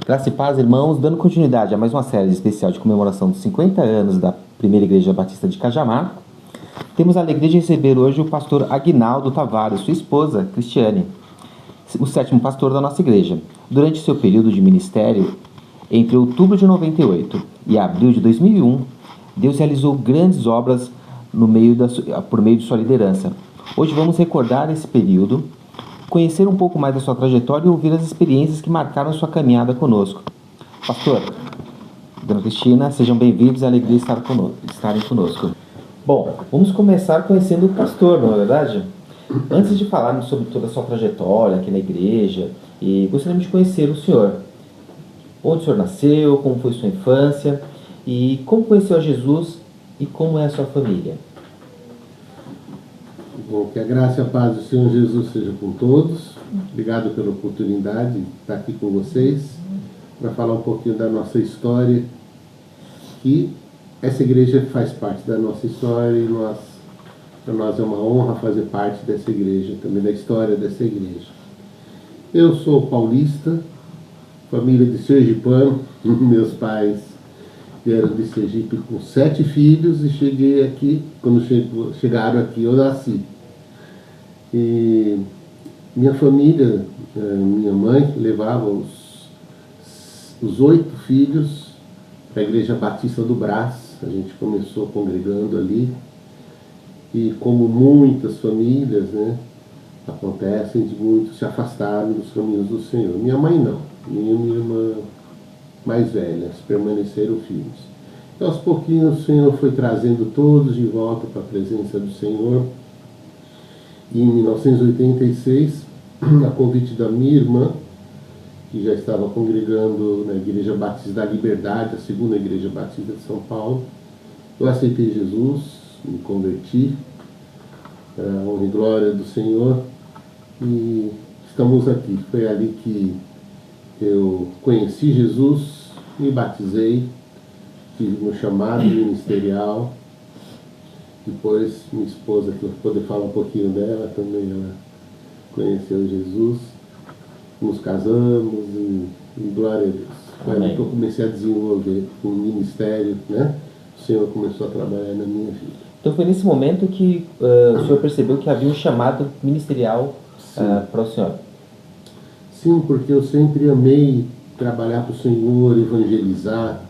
Graça e paz, irmãos, dando continuidade a mais uma série especial de comemoração dos 50 anos da Primeira Igreja Batista de Cajamar, temos a alegria de receber hoje o pastor Aguinaldo Tavares, sua esposa, Cristiane, o sétimo pastor da nossa igreja. Durante seu período de ministério, entre outubro de 98 e abril de 2001, Deus realizou grandes obras por meio de sua liderança. Hoje vamos recordar esse período, conhecer um pouco mais da sua trajetória e ouvir as experiências que marcaram sua caminhada conosco. Pastor, Dona Cristina, sejam bem-vindos, é uma alegria estarem conosco. Bom, vamos começar conhecendo o pastor, não é verdade? Antes de falarmos sobre toda a sua trajetória aqui na igreja, gostaríamos de conhecer o senhor. Onde o senhor nasceu, como foi sua infância, e como conheceu a Jesus e como é a sua família. Bom, que a graça e a paz do Senhor Jesus seja com todos. Obrigado pela oportunidade de estar aqui com vocês para falar um pouquinho da nossa história, que essa igreja faz parte da nossa história e para nós é uma honra fazer parte dessa igreja, também da história dessa igreja. Eu sou paulista, família de sergipano, meus pais vieram de Sergipe com 7 filhos e cheguei aqui, quando chegaram aqui eu nasci. E minha família, minha mãe levava os 8 filhos para a Igreja Batista do Brás. A gente começou congregando ali. E como muitas famílias, né, acontecem, de muitos se afastaram dos caminhos do Senhor. Minha mãe não, minha irmã mais velhas permaneceram firmes. E aos pouquinhos o Senhor foi trazendo todos de volta para a presença do Senhor. E em 1986, a convite da minha irmã, que já estava congregando na Igreja Batista da Liberdade, a segunda Igreja Batista de São Paulo, eu aceitei Jesus, me converti, a honra e glória do Senhor, e estamos aqui. Foi ali que eu conheci Jesus, me batizei, tive meu chamado ministerial. Depois minha esposa, que eu vou poder falar um pouquinho dela, também ela conheceu Jesus. Nos casamos e glória a Deus. Foi ali que eu comecei a desenvolver um ministério, né? O Senhor começou a trabalhar na minha vida. Então foi nesse momento que o senhor percebeu que havia um chamado ministerial para o senhor? Sim, porque eu sempre amei trabalhar para o Senhor, evangelizar.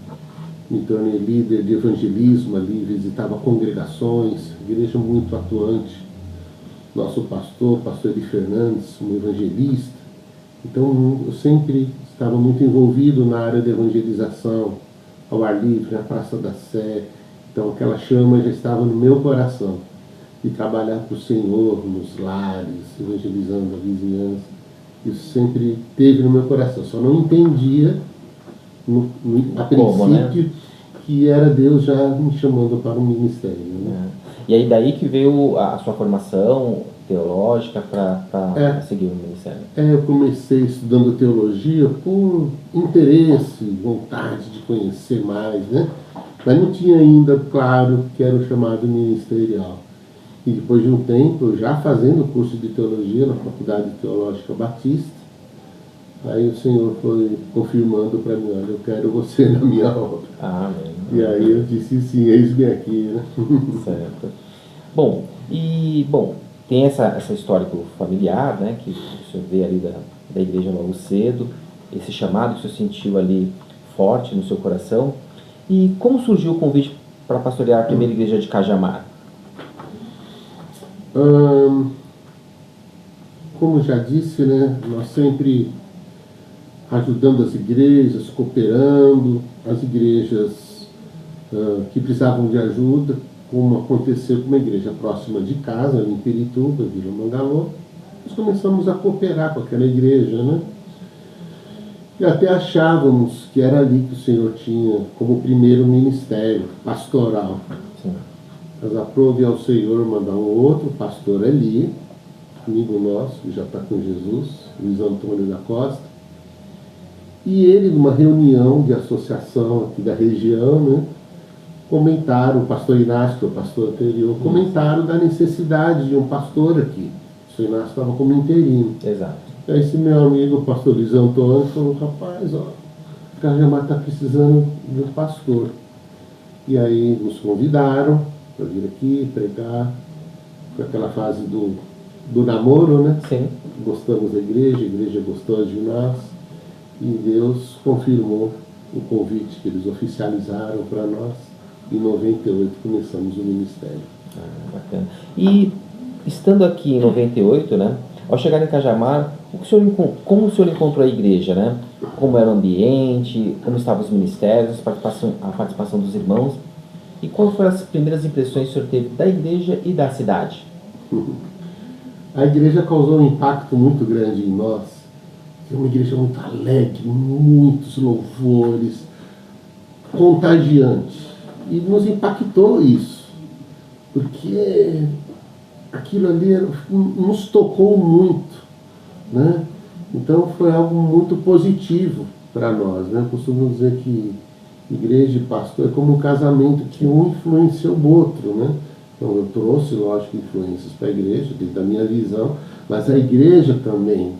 Me tornei líder de evangelismo ali, visitava congregações, igreja muito atuante. Nosso pastor Eli Fernandes, um evangelista. Então eu sempre estava muito envolvido na área de evangelização, ao ar livre, na Praça da Sé. Então aquela chama já estava no meu coração, de trabalhar para o Senhor, nos lares, evangelizando a vizinhança. Isso sempre teve no meu coração, só não entendia a princípio, né, que era Deus já me chamando para o ministério. Né? E aí daí que veio a sua formação teológica para seguir o ministério? Eu comecei estudando teologia por interesse, vontade de conhecer mais, né? Mas não tinha ainda claro que era o chamado ministerial. E depois de um tempo, já fazendo o curso de teologia na Faculdade Teológica Batista, aí o Senhor foi confirmando para mim: olha, eu quero você na minha obra. Amém. E aí eu disse sim, eis-me aqui, né? Certo. Bom, tem essa histórico familiar, né, que o senhor vê ali da igreja logo cedo, esse chamado que o senhor sentiu ali forte no seu coração. E como surgiu o convite para pastorear a primeira igreja de Cajamar? Como já disse, né, nós sempre ajudando as igrejas, cooperando, as igrejas que precisavam de ajuda, como aconteceu com uma igreja próxima de casa, ali em Pirituba, Vila Mangalô. Nós começamos a cooperar com aquela igreja, né? E até achávamos que era ali que o Senhor tinha como primeiro ministério pastoral. Sim. Mas aprove ao Senhor mandar um outro pastor ali, amigo nosso, que já está com Jesus, Luiz Antônio da Costa. E ele, numa reunião de associação aqui da região, né, comentaram, o pastor Inácio, que é o pastor anterior, comentaram da necessidade de um pastor aqui. O pastor Inácio estava como interino. Exato. Aí esse meu amigo, o pastor Luiz Antônio, falou, rapaz, ó, Cajamar está precisando de um pastor. E aí nos convidaram para vir aqui pregar. Foi aquela fase do namoro, né? Sim. Gostamos da igreja, a igreja gostou de nós. E Deus confirmou o convite que eles oficializaram para nós. Em 98 começamos o ministério. Bacana. E estando aqui em 98, né? Ao chegar em Cajamar, como o senhor encontrou a igreja, né? Como era o ambiente, como estavam os ministérios, a participação dos irmãos, e quais foram as primeiras impressões que o senhor teve da igreja e da cidade? A igreja causou um impacto muito grande em nós. É uma igreja muito alegre, muitos louvores, contagiante. E nos impactou isso, porque aquilo ali nos tocou muito, né? Então foi algo muito positivo para nós, né? Eu costumo dizer que igreja e pastor é como um casamento que um influencia o outro, né? Então eu trouxe, lógico, influências para a igreja, dentro da minha visão, mas a igreja também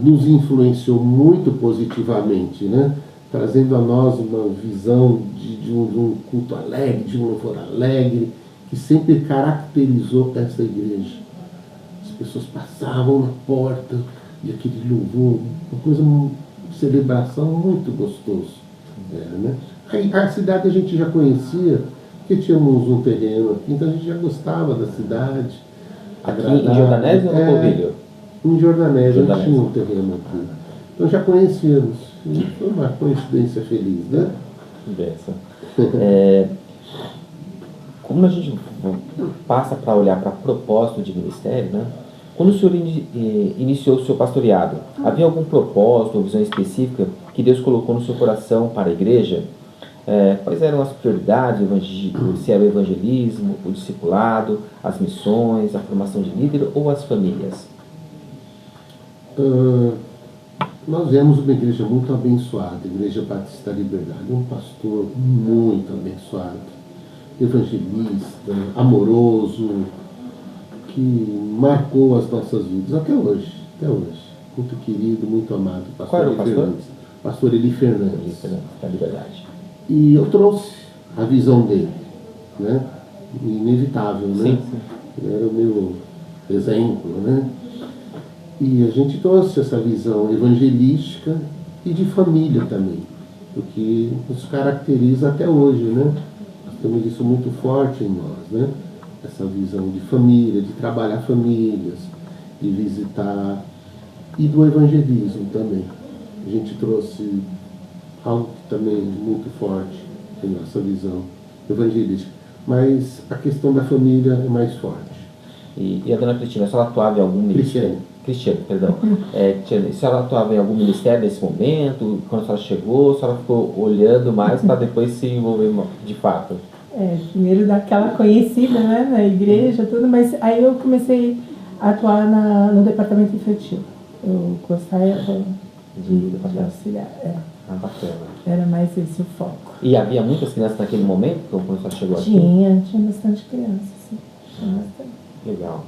nos influenciou muito positivamente, né? Trazendo a nós uma visão de um culto alegre, de um louvor alegre, que sempre caracterizou essa igreja. As pessoas passavam na porta e aquele louvor, uma coisa, uma celebração muito gostoso. Era, né? A cidade a gente já conhecia, porque tínhamos um terreno aqui, então a gente já gostava da cidade. Aqui em Jordanésio ou no Polvilho? Em Jordanésio, a gente tinha um terreno aqui. Então já conhecíamos. E foi uma coincidência feliz, né? Benção. Como a gente passa para olhar para propósito de ministério, né? Quando o senhor iniciou o seu pastoreado, havia algum propósito ou visão específica que Deus colocou no seu coração para a igreja? Quais eram as prioridades, se era o evangelismo, o discipulado, as missões, a formação de líder ou as famílias? Nós vemos uma igreja muito abençoada, a Igreja Batista da Liberdade, um pastor muito abençoado, evangelista, amoroso, que marcou as nossas vidas até hoje, muito querido, muito amado. Qual era o pastor? Pastor Eli Fernandes. Eli Fernandes, da Liberdade. E eu trouxe a visão dele, né? Inevitável, né? Sim. Ele era o meu exemplo, né? E a gente trouxe essa visão evangelística e de família também, o que nos caracteriza até hoje, né? Nós temos isso muito forte em nós, né? Essa visão de família, de trabalhar famílias, de visitar, e do evangelismo também. A gente trouxe algo que também é muito forte em nossa visão evangelística. Mas a questão da família é mais forte. E a dona Cristina, a senhora atuava em algum ministério? Cristiano, perdão. A senhora atuava em algum ministério nesse momento? Quando a senhora chegou, a senhora ficou olhando mais para depois se envolver de fato? Primeiro daquela conhecida, né, na igreja, tudo, mas aí eu comecei a atuar no departamento infantil. Eu gostava de auxiliar. Bacana. Era mais esse o foco. E havia muitas crianças naquele momento, quando a senhora chegou aqui? Tinha bastante criança, sim. Legal.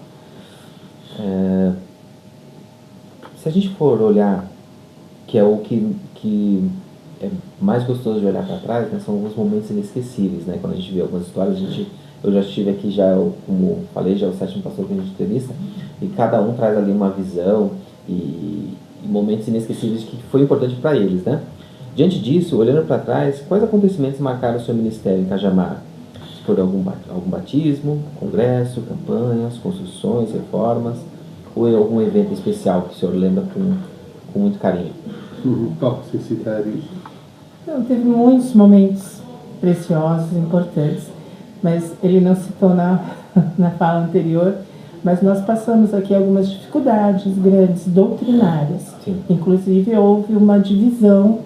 Se a gente for olhar, que é o que é mais gostoso de olhar para trás, né, são alguns momentos inesquecíveis, né? Quando a gente vê algumas histórias, eu já estive aqui, como falei, já é o 7º pastor que a gente entrevista, e cada um traz ali uma visão e momentos inesquecíveis que foi importante para eles, né? Diante disso, olhando para trás, quais acontecimentos marcaram o seu ministério em Cajamar? Se for algum batismo, congresso, campanhas, construções, reformas, ou algum evento especial que o senhor lembra com muito carinho? Qual você citaria? Então, teve muitos momentos preciosos, importantes, mas ele não citou na fala anterior, mas nós passamos aqui algumas dificuldades grandes, doutrinárias. Sim. Inclusive, houve uma divisão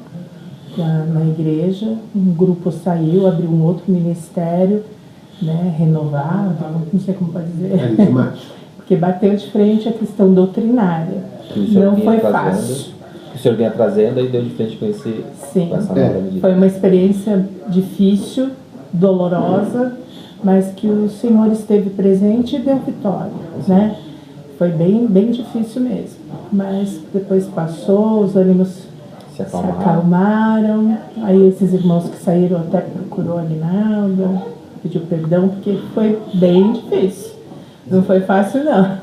na igreja, um grupo saiu, abriu um outro ministério, né, renovado, não sei como pode dizer, porque bateu de frente a questão doutrinária. Não foi fácil. O senhor vinha trazendo e deu de frente com essa nova medida. Foi uma experiência difícil, dolorosa, mas que o Senhor esteve presente e deu vitória, né? Foi bem, bem difícil mesmo, mas depois passou, os ânimos se acalmaram. Aí esses irmãos que saíram até procurou a Aguinaldo, pediu perdão, porque foi bem difícil. Não foi fácil, não.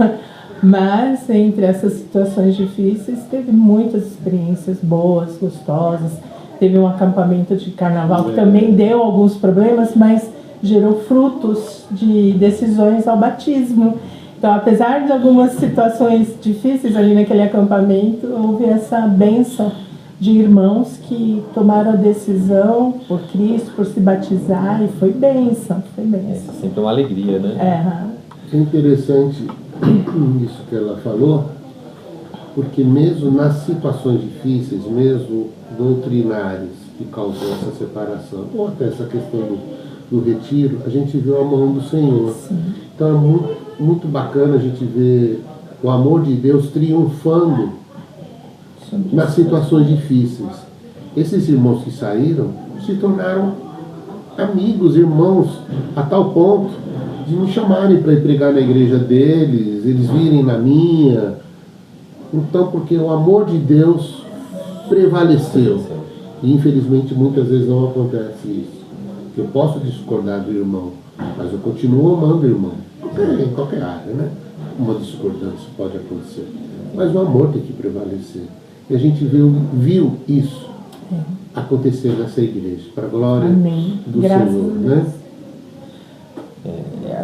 Mas entre essas situações difíceis, teve muitas experiências boas, gostosas. Teve um acampamento de carnaval que também deu alguns problemas, mas gerou frutos de decisões ao batismo. Então, apesar de algumas situações difíceis ali naquele acampamento, houve essa bênção de irmãos que tomaram a decisão por Cristo, por se batizar, e foi bênção, foi bênção. É sempre uma alegria, né? É interessante isso que ela falou, porque mesmo nas situações difíceis, mesmo doutrinárias, que causou essa separação, ou até essa questão do retiro, a gente viu a mão do Senhor. Sim. Então é muito bacana a gente ver o amor de Deus triunfando nas situações difíceis. Esses irmãos que saíram se tornaram amigos, irmãos, a tal ponto de me chamarem para ir pregar na igreja deles, eles virem na minha. Então, porque o amor de Deus prevaleceu. E infelizmente muitas vezes não acontece isso. Eu posso discordar do irmão, mas eu continuo amando o irmão. Em qualquer área, né? Uma discordância pode acontecer. Mas o amor tem que prevalecer. E a gente viu isso acontecer nessa igreja, para a glória do Senhor, né?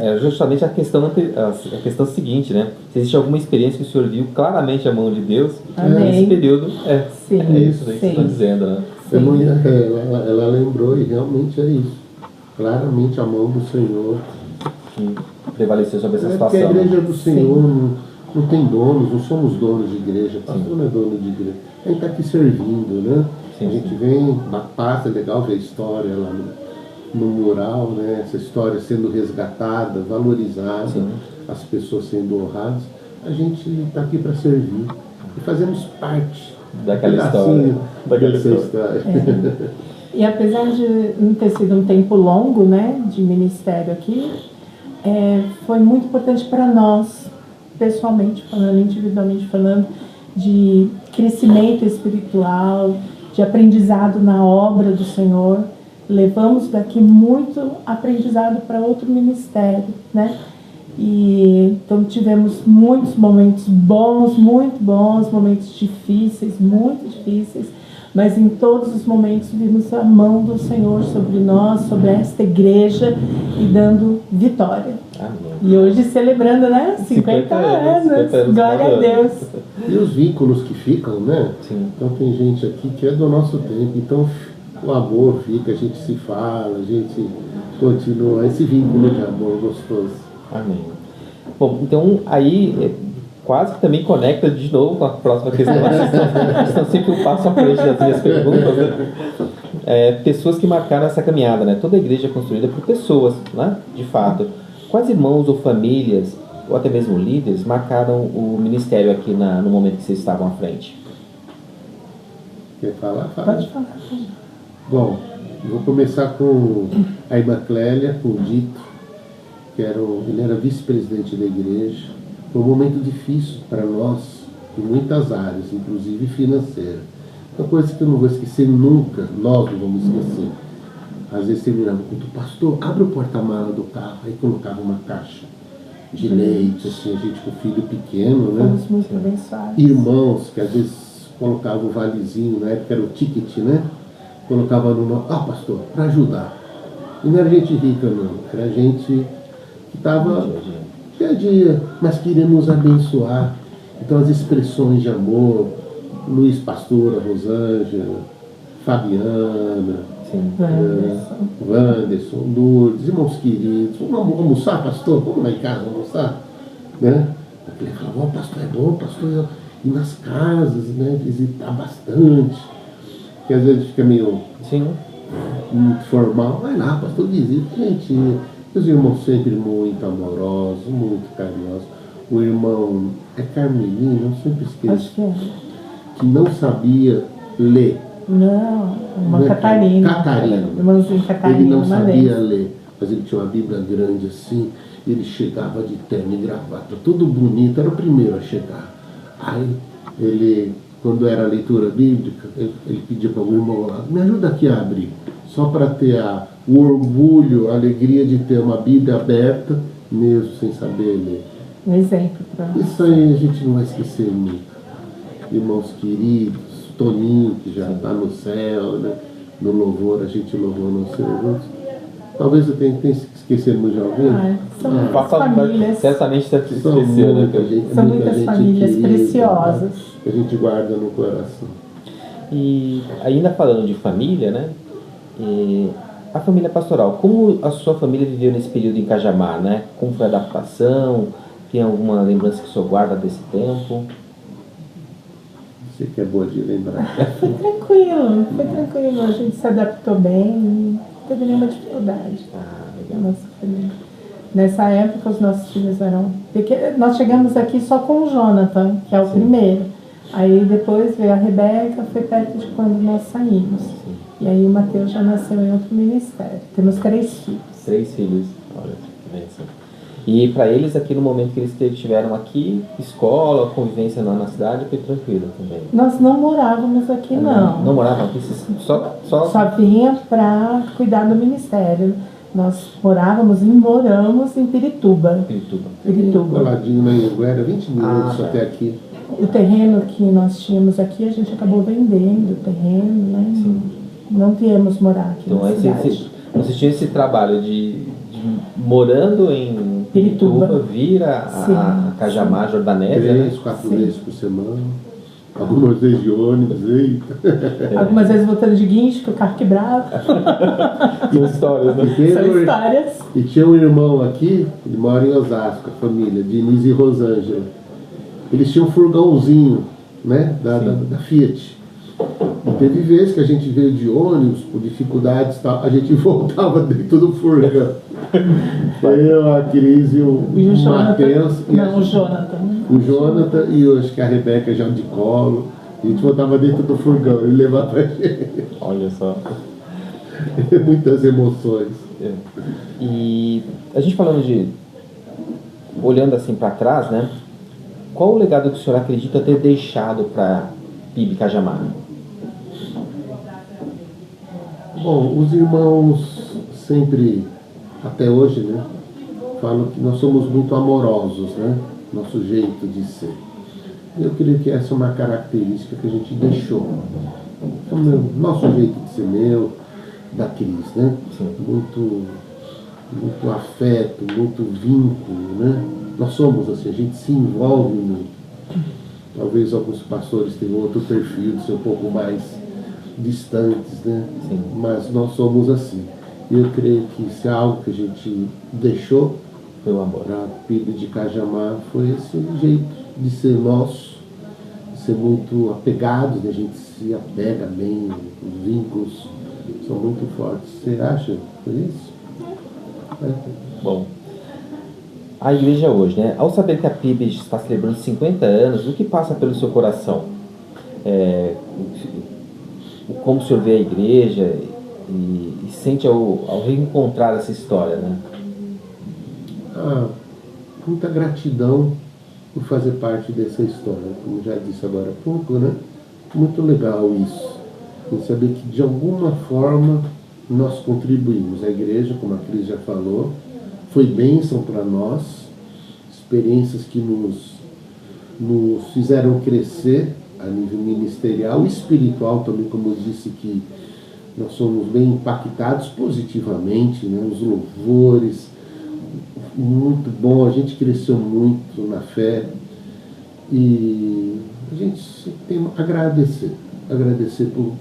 É justamente a questão seguinte, né? Se existe alguma experiência que o senhor viu claramente a mão de Deus nesse período, sim, é isso aí que vocês estão dizendo, né? Ela lembrou e realmente é isso. Claramente a mão do Senhor que prevaleceu sobre essa situação. Porque a igreja do Senhor não tem donos, não somos donos de igreja. O pastor não é dono de igreja. A gente está aqui servindo, né? A gente vem, passa, é legal ver a história lá no mural, né? Essa história sendo resgatada, valorizada, as pessoas sendo honradas. A gente está aqui para servir e fazemos parte daquela história. E apesar de não ter sido um tempo longo, né, de ministério aqui, foi muito importante para nós, pessoalmente falando, individualmente falando, de crescimento espiritual, de aprendizado na obra do Senhor. Levamos daqui muito aprendizado para outro ministério, né? E então tivemos muitos momentos bons, muito bons, momentos difíceis, muito difíceis, mas em todos os momentos vimos a mão do Senhor sobre nós, sobre esta igreja e dando vitória. Amém. E hoje celebrando, né? 50 anos. Glória a Deus. E os vínculos que ficam, né? Sim. Então tem gente aqui que é do nosso tempo, então o amor fica, a gente se fala, a gente continua, esse vínculo de amor gostoso. Amém. Bom, então aí quase que também conecta de novo com a próxima questão. Estão sempre um passo à frente das minhas perguntas, né? Pessoas que marcaram essa caminhada, né? Toda a igreja é construída por pessoas, né? De fato. Quais irmãos ou famílias, ou até mesmo líderes, marcaram o ministério aqui no momento que vocês estavam à frente? Quer falar? Fala. Pode falar. Bom, eu vou começar com a irmã Clélia, com o Dito, que ele era vice-presidente da igreja. Foi um momento difícil para nós, em muitas áreas, inclusive financeira. Uma coisa que eu não vou esquecer nunca, nós não vamos esquecer. Às vezes terminava com o pastor, abre o porta-mala do carro, aí colocava uma caixa de leite, assim, a gente com filho pequeno, né? Fomos muito abençoados. Irmãos que às vezes colocavam o valezinho, na época era o ticket, né? Colocava no pastor, para ajudar. E não era gente rica, não, era gente que estava dia a dia, mas queria nos abençoar. Então as expressões de amor, Luiz Pastora, Rosângela, Fabiana, Wanderson, Lourdes, irmãos queridos, vamos almoçar, pastor? Vamos lá em casa almoçar? Né? Ele falava, pastor é bom, pastor, ir nas casas, né? Visitar bastante. Porque às vezes fica meio muito formal, vai lá, pastor, visita, gente. Os irmãos sempre muito amorosos, muito carinhosos. O irmão Carmelino, eu sempre esqueço, Acho que que não sabia ler Não, uma Não é Catarina. Catarina. Irmãozinho Catarina, Ele não uma sabia vez. ler, mas ele tinha uma Bíblia grande assim, ele chegava de terno e gravata, tudo bonito, era o primeiro a chegar. Aí ele, quando era a leitura bíblica, ele pedia para o irmão lá, me ajuda aqui a abrir, só para ter o orgulho, a alegria de ter uma Bíblia aberta, mesmo sem saber ler. Um exemplo para nós. Isso aí a gente não vai esquecer nunca. Irmãos queridos, Toninho, que já está no céu, né? No louvor, a gente louvou no céu juntos. Talvez eu tenha esquecido de alguém. São muitas famílias. Certamente você São esqueceu, né? muita gente, São muita muitas gente famílias querida, preciosas. né? Que a gente guarda no coração. E ainda falando de família, né? A família pastoral, como a sua família viveu nesse período em Cajamar, né? Como foi a adaptação? Tem alguma lembrança que o senhor guarda desse tempo? Você que é boa de lembrar. Foi tranquilo, a gente se adaptou bem, não teve nenhuma dificuldade. Legal. Nossa família. Nessa época os nossos filhos eram pequenos. Nós chegamos aqui só com o Jonathan, que é o primeiro. Aí depois veio a Rebeca, foi perto de quando nós saímos. E aí o Mateus já nasceu em outro ministério. Temos 3 filhos. 3 filhos, olha que bênção. E para eles, aqui no momento que eles estiveram aqui, escola, convivência na cidade, foi tranquilo também? Nós não morávamos aqui, não. Não moravam aqui? Só vinha para cuidar do ministério. Nós moramos e moramos em Pirituba. Coladinho na Anhanguera, 20 minutos até aqui. O terreno que nós tínhamos aqui, a gente acabou vendendo o terreno, né? Sim. Não viemos morar aqui Então na aí cidade. vocês tinham esse trabalho de morando em Pirituba, vir a Cajamar, Jordanésia, 3, 4 vezes por semana. Algumas vezes de ônibus, eita. Algumas vezes voltando de guincho, que o carro quebrava. São histórias, né? São histórias. E tinha um irmão aqui, ele mora em Osasco, a família, Diniz e Rosângela. Eles tinham um furgãozinho, né, da Fiat. E teve vezes que a gente veio de ônibus, por dificuldades e tal, a gente voltava dentro do furgão. Eu, a Cris e o Matheus. Não, o Jonathan. O Jonathan e eu acho que a Rebeca já de colo. A gente voltava dentro do furgão, ele levava a gente. Olha só. Muitas emoções. E a gente falando olhando assim para trás, né? Qual o legado que o senhor acredita ter deixado para PIB Cajamar? Bom, os irmãos sempre, até hoje, né, falam que nós somos muito amorosos, né? Nosso jeito de ser. Eu creio que essa é uma característica que a gente deixou. O nosso jeito de ser meu, da Cris, né? Muito afeto, muito vínculo, né? Nós somos assim, a gente se envolve muito. Talvez alguns pastores tenham outro perfil, de ser um pouco mais distantes, né? Sim. Mas nós somos assim. E eu creio que isso é algo que a gente deixou Foi o amor. para a PIB de Cajamar, foi esse jeito de ser nosso, de ser muito apegados, né? A gente se apega bem, os vínculos são muito fortes. Você acha por isso? Bom, a igreja hoje, né? Ao saber que a PIB está celebrando 50 anos, o que passa pelo seu coração? Como o senhor vê a igreja e sente ao reencontrar essa história, né? Muita gratidão por fazer parte dessa história, como já disse agora há pouco, né? Muito legal isso, em saber que de alguma forma nós contribuímos. A igreja, como a Cris já falou, foi bênção para nós, experiências que nos fizeram crescer a nível ministerial e espiritual também, como eu disse, que nós somos bem impactados positivamente, né? Os louvores, muito bom, a gente cresceu muito na fé e a gente tem que agradecer por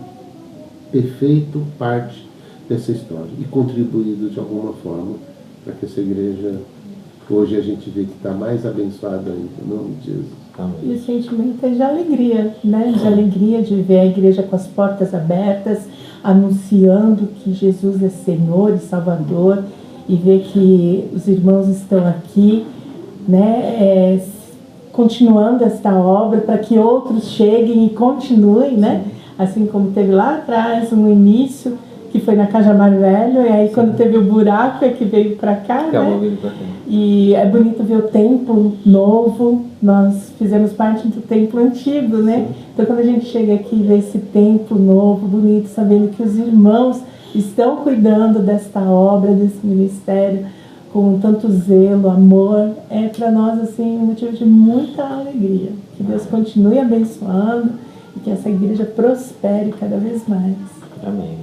ter feito parte dessa história e contribuído de alguma forma para que essa igreja, hoje a gente vê que está mais abençoada ainda, em nome de Jesus. E o sentimento é de alegria, né? De alegria de ver a igreja com as portas abertas, anunciando que Jesus é Senhor e Salvador, e ver que os irmãos estão aqui, né? Continuando esta obra para que outros cheguem e continuem, né? assim como teve lá atrás um início que foi na Cajamar Velho, e aí quando teve o buraco é que veio para cá, né? E é bonito ver o templo novo. Nós fizemos parte do templo antigo, né? Sim. Então quando a gente chega aqui e vê esse templo novo, bonito, sabendo que os irmãos estão cuidando desta obra, desse ministério, com tanto zelo, amor, é para nós assim um motivo de muita alegria. Que Deus continue abençoando e que essa igreja prospere cada vez mais. Amém.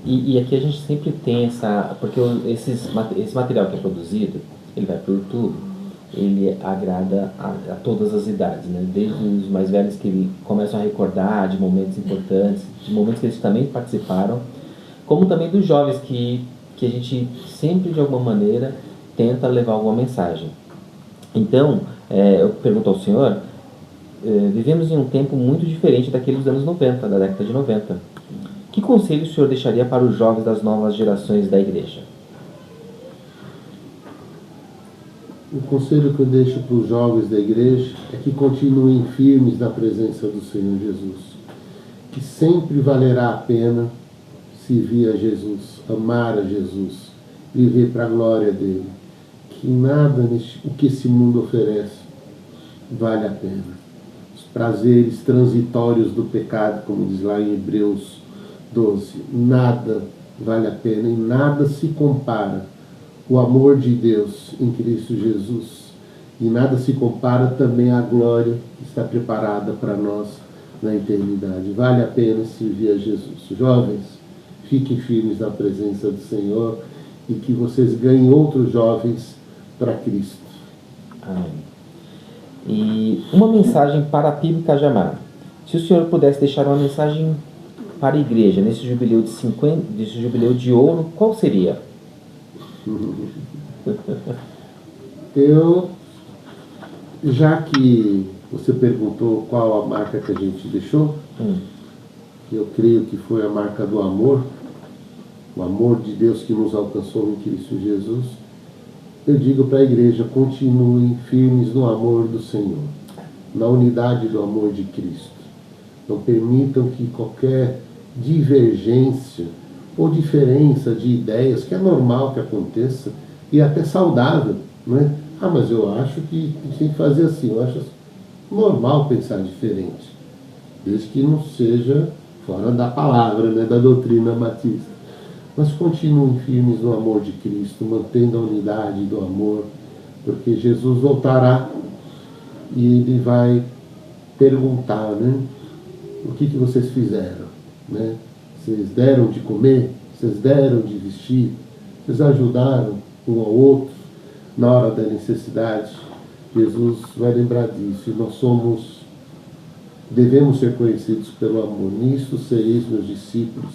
E aqui a gente sempre tem porque esse material que é produzido, ele vai para o YouTube, ele agrada a todas as idades, né? Desde os mais velhos que começam a recordar de momentos importantes, de momentos que eles também participaram, como também dos jovens que a gente sempre de alguma maneira tenta levar alguma mensagem. Então, eu pergunto ao senhor, vivemos em um tempo muito diferente daquele dos anos 90, da década de 90. Que conselho o senhor deixaria para os jovens das novas gerações da igreja? O conselho que eu deixo para os jovens da igreja é que continuem firmes na presença do Senhor Jesus. Que sempre valerá a pena servir a Jesus, amar a Jesus, viver para a glória dele. Que nada o que esse mundo oferece vale a pena. Os prazeres transitórios do pecado, como diz lá em Hebreus 12, nada vale a pena e nada se compara o amor de Deus em Cristo Jesus, e nada se compara também à glória que está preparada para nós na eternidade. Vale a pena servir a Jesus. Jovens, fiquem firmes na presença do Senhor e que vocês ganhem outros jovens para Cristo. Amém. E uma mensagem para a PIB Cajamar. Se o senhor pudesse deixar uma mensagem para a igreja nesse jubileu desse jubileu de ouro, qual seria? Já que você perguntou qual a marca que a gente deixou, eu creio que foi a marca do amor, o amor de Deus que nos alcançou em Cristo Jesus. Eu digo para a igreja, continuem firmes no amor do Senhor, na unidade do amor de Cristo. Não permitam que qualquer divergência ou diferença de ideias, que é normal que aconteça, e até saudável, não é? Mas eu acho que a gente tem que fazer assim. Eu acho normal pensar diferente, desde que não seja fora da palavra, né, da doutrina batista. Mas continuem firmes no amor de Cristo, mantendo a unidade do amor, porque Jesus voltará e ele vai perguntar, né, o que vocês fizeram, né? Vocês deram de comer? Vocês deram de vestir? Vocês ajudaram um ao outro na hora da necessidade? Jesus vai lembrar disso. E nós devemos ser conhecidos pelo amor. Nisto sereis meus discípulos,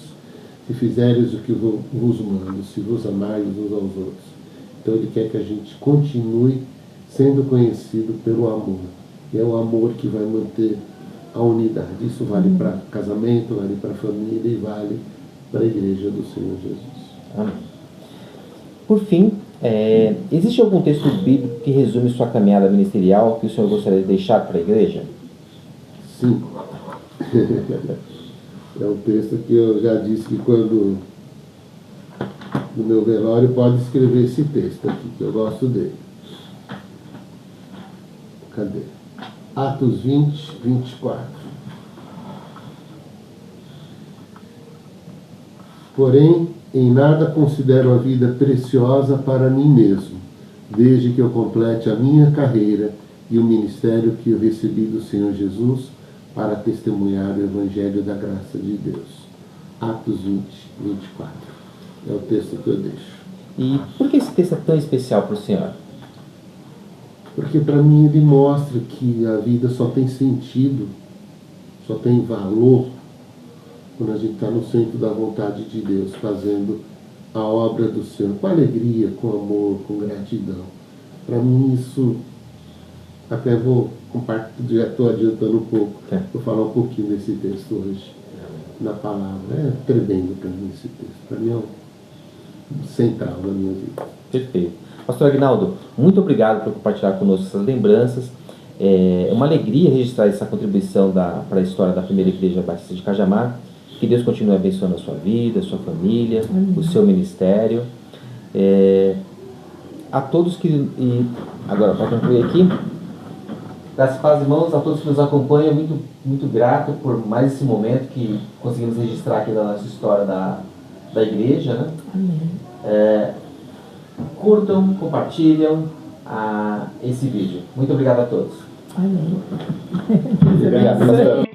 se fizeres o que vos mando, se vos amardes uns aos outros. Então ele quer que a gente continue sendo conhecido pelo amor. E é o amor que vai manter a unidade. Isso vale para casamento, vale para família e vale para a igreja do Senhor Jesus. Amém. Por fim, existe algum texto bíblico que resume sua caminhada ministerial que o senhor gostaria de deixar para a igreja? Sim. É um texto que eu já disse que quando no meu velório pode escrever esse texto aqui, que eu gosto dele. Cadê? Atos 20, 24. Porém, em nada considero a vida preciosa para mim mesmo, desde que eu complete a minha carreira e o ministério que eu recebi do Senhor Jesus para testemunhar o Evangelho da graça de Deus. Atos 20, 24. É o texto que eu deixo. E por que esse texto é tão especial para o senhor? Porque para mim ele mostra que a vida só tem sentido, só tem valor quando a gente está no centro da vontade de Deus, fazendo a obra do Senhor, com alegria, com amor, com gratidão. Para mim isso, até vou compartilhar, já estou adiantando um pouco, vou falar um pouquinho desse texto hoje, na palavra. É tremendo para mim esse texto, para mim é o central da minha vida. Perfeito. Pastor Aguinaldo, muito obrigado por compartilhar conosco essas lembranças. É uma alegria registrar essa contribuição para a história da primeira igreja batista de Cajamar. Que Deus continue abençoando a sua vida, a sua família, o seu ministério. A todos que... E agora, para concluir aqui, das paz, irmãos, a todos que nos acompanham, muito, muito grato por mais esse momento que conseguimos registrar aqui da nossa história da igreja, né? Amém. Curtam, compartilham esse vídeo. Muito obrigado a todos. Amém. Obrigado, pastor.